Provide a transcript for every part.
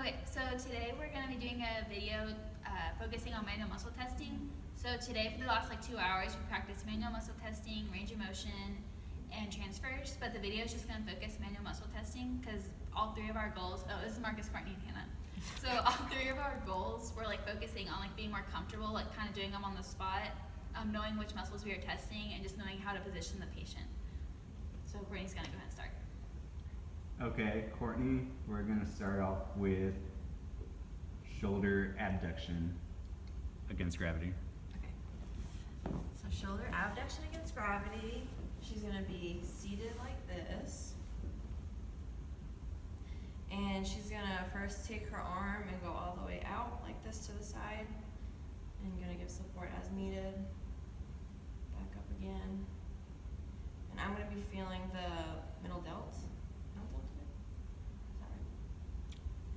Okay, so today we're going to be doing a video focusing on manual muscle testing. So today for the last 2 hours we practiced manual muscle testing, range of motion, and transfers, but the video is just going to focus manual muscle testing because all three of our goals, this is Marcus, Courtney, and Hannah. So all three of our goals were focusing on being more comfortable, kind of doing them on the spot, knowing which muscles we are testing, and just knowing how to position the patient. So Courtney's going to go ahead and start. Okay, Courtney, we're going to start off with shoulder abduction against gravity. Okay. So shoulder abduction against gravity. She's going to be seated like this. And she's going to first take her arm and go all the way out like this to the side. And going to give support as needed. Back up again. And I'm going to be feeling the middle delt.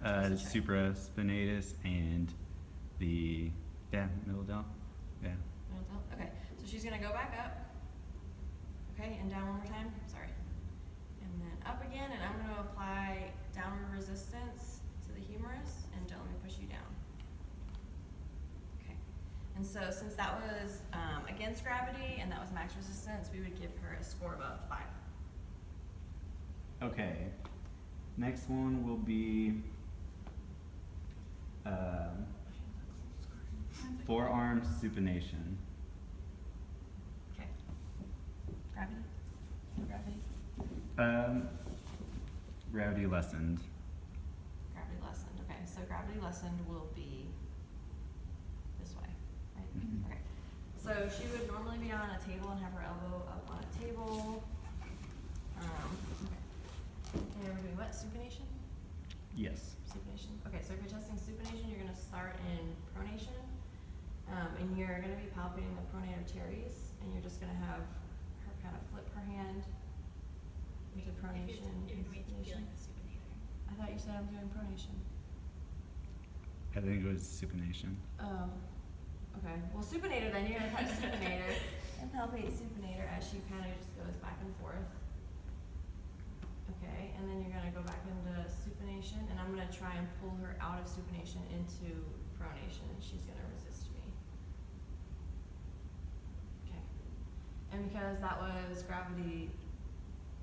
Supraspinatus and the middle delt. Yeah. Middle delt. Okay. So she's gonna go back up. Okay, and down one more time. Sorry. And then up again, and I'm gonna apply downward resistance to the humerus, and don't let me push you down. Okay. And so since that was against gravity and that was max resistance, we would give her a score of 5. Okay. Next one will be forearm supination. Okay. Gravity? Gravity? Gravity lessened. Gravity lessened. Okay, so gravity lessened will be this way, right? Mm-hmm. Okay. So she would normally be on a table and have her elbow up on a table. Okay. And we're doing what? Supination? Yes. Supination. Okay, so if you're testing supination, you're going to start in pronation. And you're going to be palpating the pronator teres, and you're just going to have her kind of flip her hand into pronation and supination. I thought you said I'm doing pronation. I think it was supination. Oh, okay. Well, supinator then, you're going to touch supinator and palpate supinator as she kind of just goes back and forth. Okay, and then you're going to go back into supination, and I'm going to try and pull her out of supination into pronation, and she's going to resist me. Okay. And because that was gravity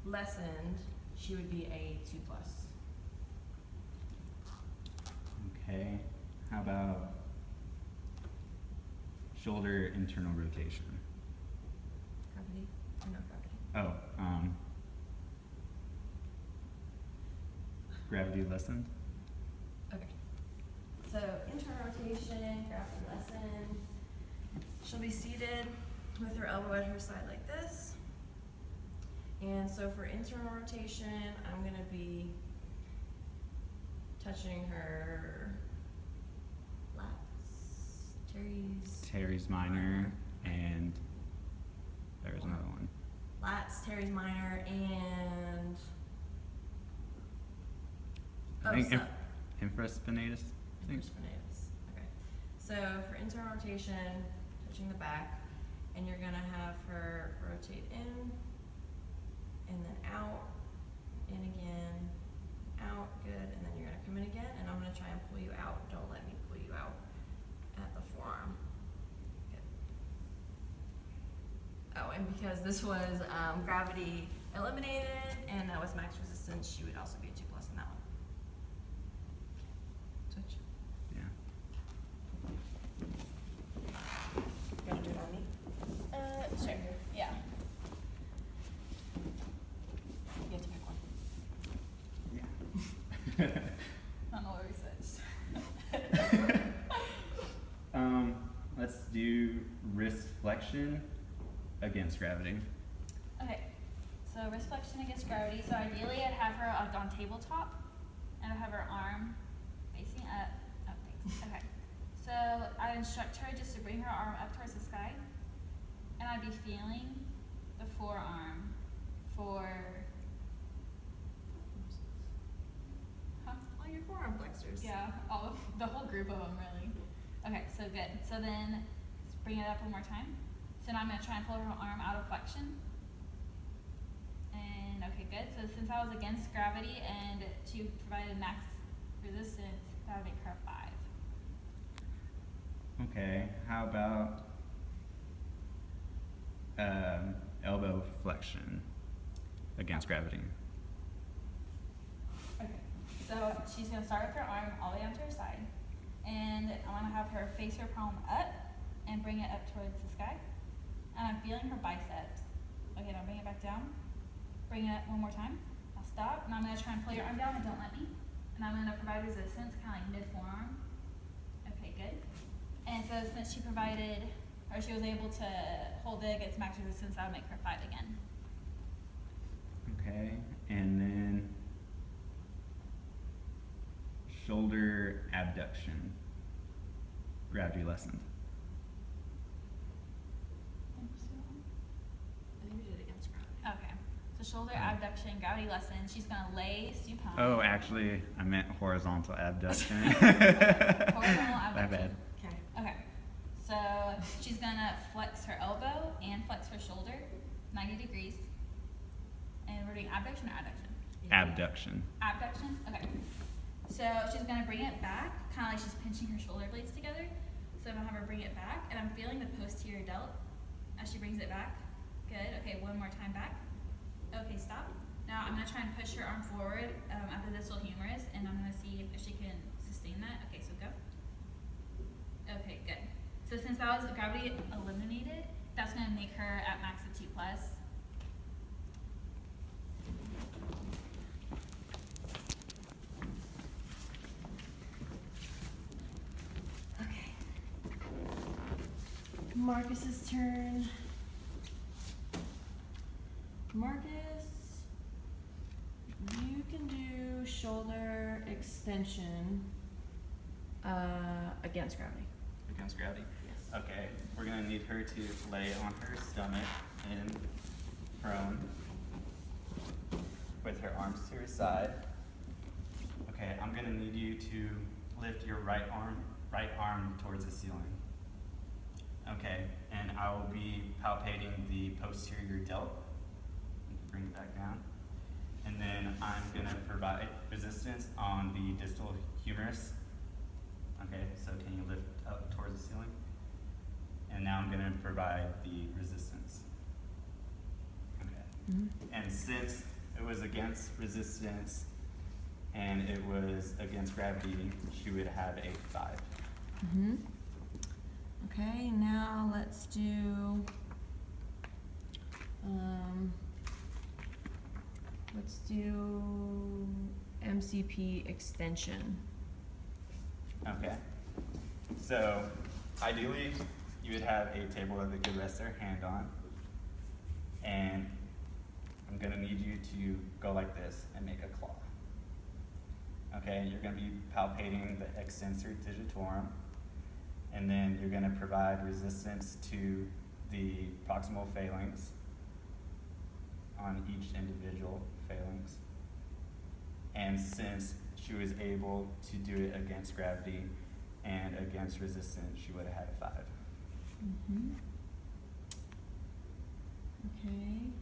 lessened, she would be a 2+. Okay. How about shoulder internal rotation? Gravity? Or no gravity? Oh, gravity lessened. Okay. So internal rotation, gravity lessened. She'll be seated with her elbow at her side like this. And so for internal rotation, I'm going to be touching her lats, teres minor, and there was another one. lats, teres minor, and I think infraspinatus. infraspinatus. Okay. So for internal rotation, touching the back, and you're gonna have her rotate in, and then out, in again, out, good, and then you're gonna come in again, and I'm gonna try and pull you out. Don't let me pull you out at the forearm. Good. Oh, and because this was gravity eliminated, and that was max resistance, she would also be a 2+ in that one. Switch. Yeah. You gonna do it on me? Sure. Yeah. You get to pick one. Yeah. I don't know where we switched. Let's do wrist flexion against gravity. Okay, so wrist flexion against gravity. So ideally I'd have her on tabletop, and I'd have her arm facing up. Oh, thanks. Okay. So I'd instruct her just to bring her arm up towards the sky, and I'd be feeling the forearm for... All your forearm flexors. Yeah, the whole group of them, really. Okay, so good. So then, let's bring it up one more time. So now I'm going to try and pull her arm out of flexion. And, okay, good. So since I was against gravity and she provided max resistance, Okay, how about elbow flexion against gravity? Okay, so she's gonna start with her arm all the way onto her side, and I wanna have her face her palm up and bring it up towards the sky. And I'm feeling her biceps. Okay, now bring it back down. Bring it up one more time. Now stop, and I'm gonna try and pull your arm down and don't let me. And I'm gonna provide resistance, kinda like mid-forearm. Okay, good. And so since she provided, or she was able to hold it against max resistance, that'll make her 5 again. Okay, and then shoulder abduction, gravity lessened. I think we did it against gravity. Okay, so shoulder abduction, gravity lessened. She's gonna lay supine. Oh, actually, I meant horizontal abduction. Horizontal My abduction. bad. Okay. Okay, so she's gonna flex her elbow and flex her shoulder 90 degrees. And we're doing abduction or adduction? Abduction. Abduction? Okay. So she's gonna bring it back, kind of like she's pinching her shoulder blades together. So I'm gonna have her bring it back, and I'm feeling the posterior delt as she brings it back. Good. Okay, one more time back. Okay, stop. Now I'm gonna try and push her arm forward at the distal humerus, and I'm gonna see if she can sustain that. Okay, so go. Okay, good. So since that was gravity eliminated, that's gonna make her at max of 2+. Okay. Marcus's turn. Marcus, you can do shoulder extension against gravity. Against gravity? Yes. Okay, we're gonna need her to lay on her stomach and prone with her arms to her side. Okay, I'm gonna need you to lift your right arm towards the ceiling. Okay, and I will be palpating the posterior delt. Bring it back down. And then I'm gonna provide resistance on the distal humerus. Okay, so can you lift up towards the ceiling? And now I'm gonna provide the resistance. Okay. Mm-hmm. And since it was against resistance and it was against gravity, she would have a 5. Mm-hmm. Okay, now let's do MCP extension. Okay. So ideally, you would have a table that they could rest their hand on. And I'm gonna need you to go like this and make a claw. Okay, you're gonna be palpating the extensor digitorum, and then you're gonna provide resistance to the proximal phalanx on each individual phalanx. And since she was able to do it against gravity and against resistance, she would have had a 5. Mm-hmm. Okay.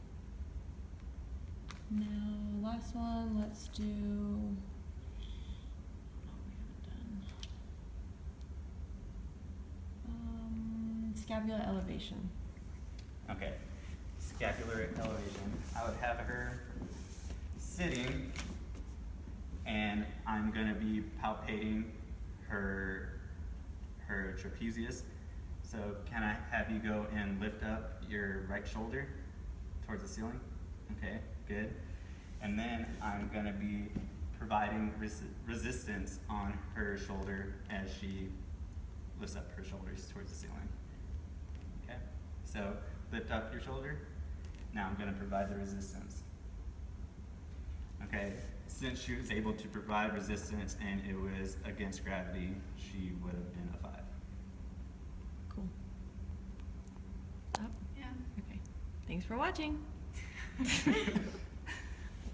Now, last one, let's do. Oh, we haven't done. Scapular elevation. Okay, scapular elevation. I would have her sitting, and I'm gonna be palpating her trapezius. So can I have you go and lift up your right shoulder towards the ceiling? Okay, good. And then I'm gonna be providing resistance on her shoulder as she lifts up her shoulders towards the ceiling. Okay, so lift up your shoulder. Now I'm gonna provide the resistance. Okay, since she was able to provide resistance and it was against gravity, she would have been a 5. Cool. Up? Yeah. Okay. Thanks for watching.